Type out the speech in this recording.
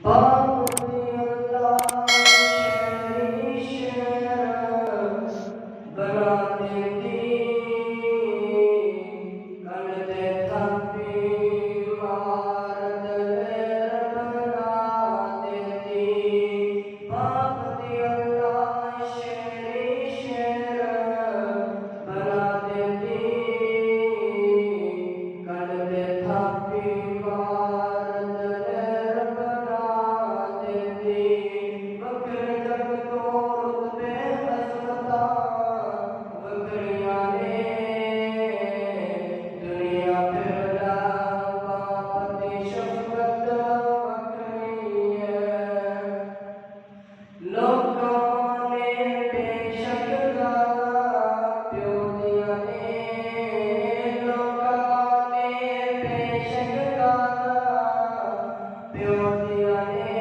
बाप दी अल्लाह शेरी शेर बना देती कलते थप्पी मार दलेर बना देती बाप दी अल्लाह शेरी शेर बना देती कलते थप्पी मार दलेर बना देती बकरे जग तो रुतबे अज़मता बकरियां ने दुनिया फिरला बाप दी शफ़क़त बकरी है लोकां ने बेशक गाला प्यो दियां ने लोकां ने बेशक गाला प्यो दियां ने